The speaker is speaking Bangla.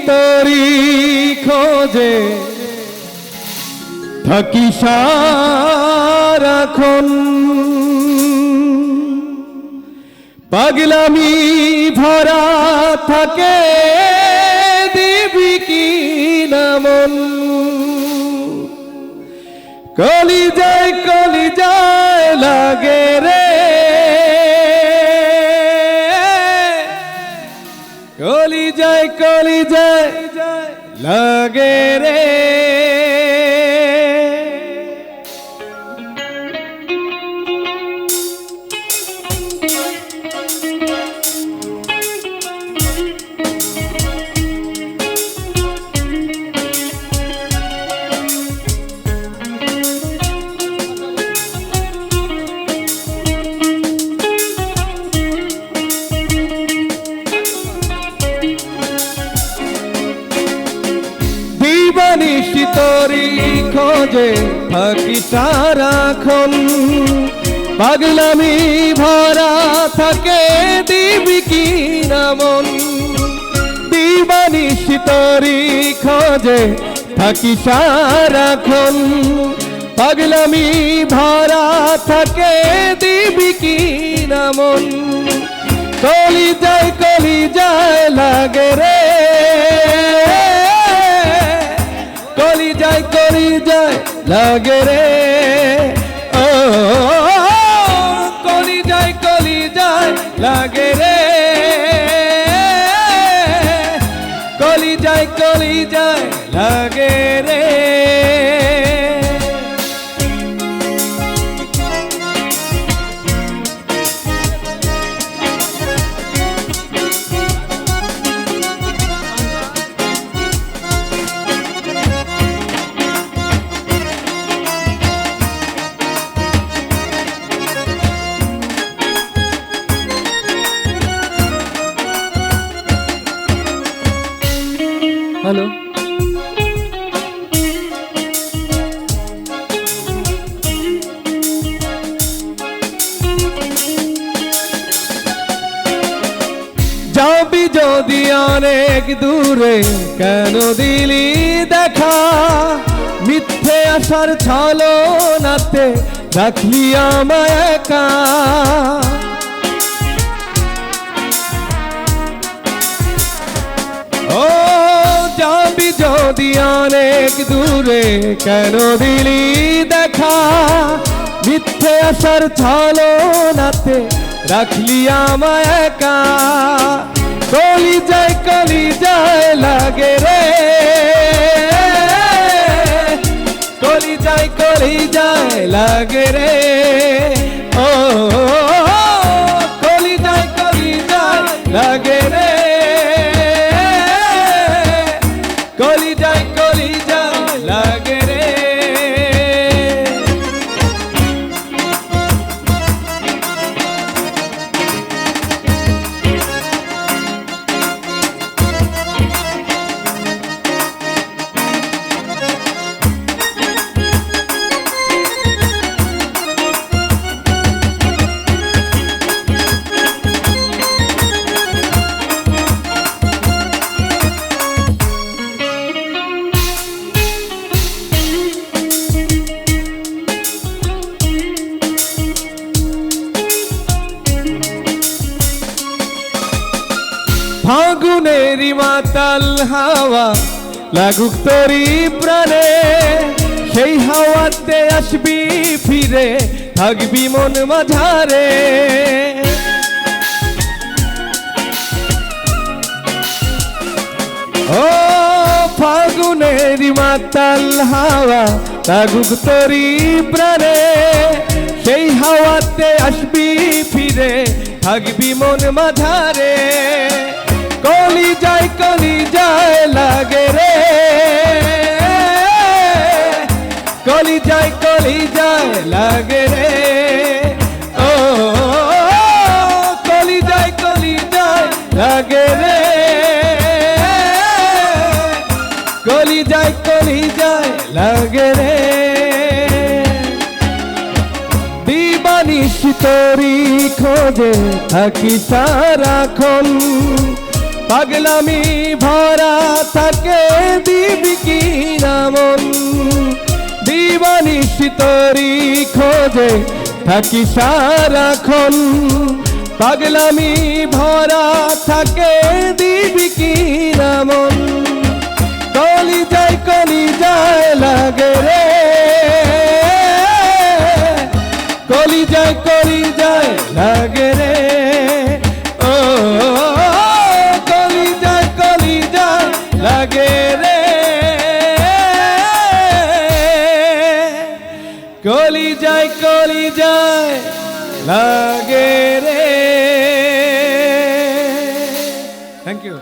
তরি খোঁজে থাকি সারাক্ষণ, পাগলামি ভরা থাকে দিবি কি না মন। কলিজায় লাগে রে, কলিজায় লাগে রে। দিবানিশি তরি খোঁজে থাকি সারাক্ষণ, পাগলামি ভরা থাকে দিবি কি না মন। দিবানিশি তরি খোঁজে থাকি সারাক্ষণ, পাগলামি ভরা থাকে দিবি কি না মন। কলিজায় লাগে রে, কলিজায় লাগে রে। ও কলিজায় লাগে রে, কলিজায় লাগে রে। হ্যালো, যাবি যদি অনেক দূরে কেন দিলি দেখা, মিথ্যে আশার ছলনাতে রাখলি আমায় একা। ও যাবি যদি অনেক দূরে কেন দিলি দেখা, মিথ্যে আশার ছলনাতে রাখলি আমায় একা। কলিজায় লাগে রে, কলিজায় লাগে রে। ও কলিজায় লাগে রে, কলিজায় লাগে রে। ফাগুনেরি মাতাল হাওয়া লাগুক তোরি প্রাণে, সেই হাওয়াতে আসবি ফিরে থাকবি মন মাঝারে। ও ফাগুনেরি মাতাল হাওয়া লাগুক তোরি প্রাণে, সেই হাওয়াতে আসবি ফিরে থাকবি মন মাঝারে। কলিজায় লাগে রে, কলিজায় লাগে রে। ও কলিজায় লাগে রে, কলিজায় লাগে রে। দিবানিশি তরি খোঁজে থাকি সারাক্ষণ, পাগলামি ভরা থাকে দিবি কি নামন দিবানিশি তোরি খোঁজে থাকি সারাক্ষণ পাগলামি ভরা থাকে দিবি কি নামন কলি যায় লাগে রে কলি যায় লাগে রে ও কলি যায় লাগে রে কলি যায় লাগে রে থ্যাংক ইউ